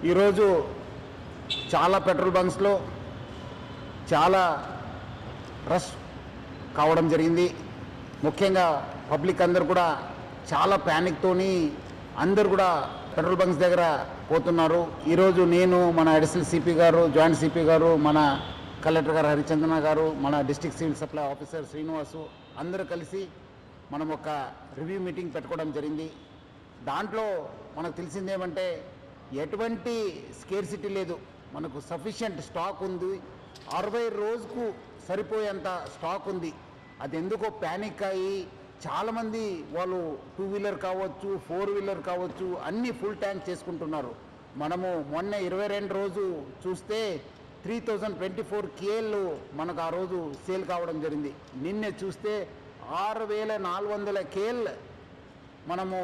ఈరోజు చాలా పెట్రోల్ బంక్స్లో చాలా రష్ కావడం జరిగింది. ముఖ్యంగా పబ్లిక్ అందరు కూడా చాలా ప్యానిక్తోని అందరు కూడా పెట్రోల్ బంక్స్ దగ్గర పోతున్నారు. ఈరోజు నేను, మన అడిషనల్ సిపి గారు, జాయింట్ సిపి గారు, మన కలెక్టర్ గారు హరిచందన గారు, మన district civil supply officer Srinivasu అందరూ కలిసి మనం ఒక రివ్యూ మీటింగ్ పెట్టుకోవడం జరిగింది. దాంట్లో మనకు తెలిసిందేమంటే ఎటువంటి స్కేర్సిటీ లేదు, మనకు సఫిషియంట్ స్టాక్ ఉంది. 60 రోజుకు సరిపోయేంత స్టాక్ ఉంది. అది ఎందుకో ప్యానిక్ అయ్యి చాలామంది వాళ్ళు 2 వీలర్ కావచ్చు, 4 వీలర్ కావచ్చు, అన్నీ ఫుల్ ట్యాంక్ చేసుకుంటున్నారు. మనము మొన్న 22 రోజు చూస్తే 3024 KL మనకు ఆ రోజు సేల్ కావడం జరిగింది. నిన్నే చూస్తే 6400 KL మనము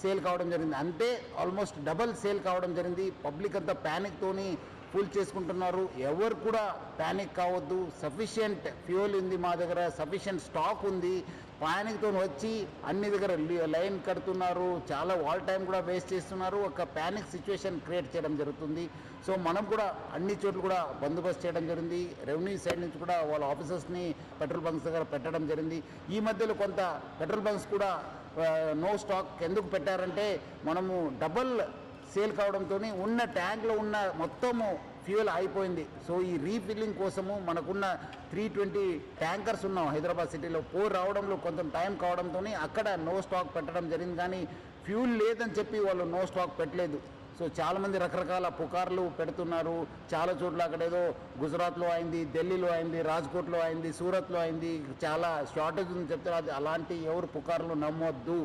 సేల్ కావడం జరిగింది. అంటే ఆల్మోస్ట్ డబల్ సేల్ కావడం జరిగింది. పబ్లిక్ అంతా ప్యానిక్తోని ఫుల్ చేసుకుంటున్నారు. ఎవరు కూడా ప్యానిక్ కావద్దు. సఫిషియంట్ ఫ్యూయల్ ఉంది మా దగ్గర, సఫిషియంట్ స్టాక్ ఉంది. ప్యానిక్తో వచ్చి అన్ని దగ్గర లైన్ కడుతున్నారు, చాలా వాల్ టైం కూడా వేస్ట్ చేస్తున్నారు. ఒక ప్యానిక్ సిచ్యువేషన్ క్రియేట్ చేయడం జరుగుతుంది. సో మనం కూడా అన్ని చోట్ల కూడా బందోబస్తు చేయడం జరిగింది. రెవెన్యూ సైడ్ నుంచి కూడా వాళ్ళ ఆఫీసర్స్ని పెట్రోల్ బంక్స్ దగ్గర పెట్టడం జరిగింది. ఈ మధ్యలో కొంత పెట్రోల్ బంక్స్ కూడా నో స్టాక్ ఎందుకు పెట్టారంటే మనము డబల్ సేల్ కావడంతో ఉన్న ట్యాంక్లో ఉన్న మొత్తము ఫ్యూయల్ అయిపోయింది. సో ఈ రీఫిల్లింగ్ కోసము మనకున్న 320 ట్యాంకర్స్ ఉన్నాం హైదరాబాద్ సిటీలో. రావడంలో కొంచెం టైం కావడంతో అక్కడ నో స్టాక్ పెట్టడం జరిగింది. కానీ ఫ్యూల్ లేదని చెప్పి వాళ్ళు నో స్టాక్ పెట్టలేదు. సో చాలామంది రకరకాల పుకార్లు పెడుతున్నారు. చాలా చోట్ల అక్కడ ఏదో గుజరాత్లో అయింది, ఢిల్లీలో అయింది, రాజ్కోట్లో అయింది, సూరత్లో అయింది, చాలా షార్టేజ్ ఉందని చెప్తారు. అది అలాంటి ఎవరు పుకార్లు నమ్మొద్దు.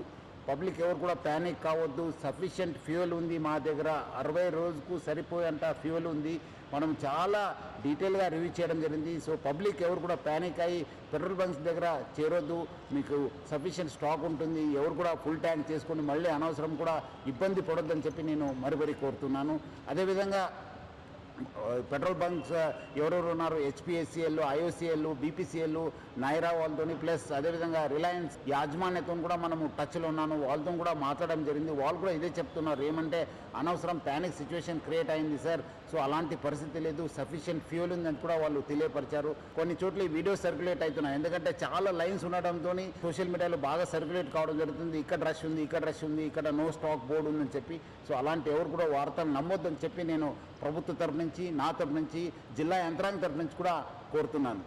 పబ్లిక్ ఎవరు కూడా ప్యానిక్ కావద్దు. సఫిషియంట్ ఫ్యూయల్ ఉంది మా దగ్గర, 60 రోజుకు సరిపోయేంత ఫ్యూయల్ ఉంది. మనం చాలా డీటెయిల్గా రివ్యూ చేయడం జరిగింది. సో పబ్లిక్ ఎవరు కూడా ప్యానిక్ అయ్యి పెట్రోల్ బంక్స్ దగ్గర చేరొద్దు. మీకు సఫిషియంట్ స్టాక్ ఉంటుంది. ఎవరు కూడా ఫుల్ ట్యాంక్ చేసుకొని మళ్ళీ అనవసరం కూడా ఇబ్బంది పడొద్దని చెప్పి నేను మరీ కోరుతున్నాను. అదేవిధంగా పెట్రోల్ బంక్స్ ఎవరెవరు ఉన్నారు, HPSCL, IOCL, BPCL, నైరా వాళ్ళతో, ప్లస్ అదేవిధంగా రిలయన్స్ యాజమాన్యతో కూడా మనము టచ్లో ఉన్నాను. వాళ్ళతో కూడా మాట్లాడడం జరిగింది. వాళ్ళు కూడా ఇదే చెప్తున్నారు, ఏమంటే అనవసరం ప్యానిక్ సిచ్యువేషన్ క్రియేట్ అయింది సార్. సో అలాంటి పరిస్థితి లేదు, సఫిషియంట్ ఫ్యూయల్ ఉందని కూడా వాళ్ళు తెలియపరిచారు. కొన్ని చోట్ల ఈ వీడియో సర్క్యులేట్ అవుతున్నాయి. ఎందుకంటే చాలా లైన్స్ ఉండడంతో సోషల్ మీడియాలో బాగా సర్క్యులేట్ కావడం జరుగుతుంది. ఇక్కడ రష్ ఉంది, ఇక్కడ రష్ ఉంది, ఇక్కడ నో స్టాక్ బోర్డు ఉందని చెప్పి. సో అలాంటి ఎవరు కూడా వార్తలు నమ్మొద్దని చెప్పి నేను ప్రభుత్వ తరఫు నుంచి, నా తరఫు నుంచి, జిల్లా యంత్రాంగం తరఫు నుంచి కూడా కోరుతున్నాను.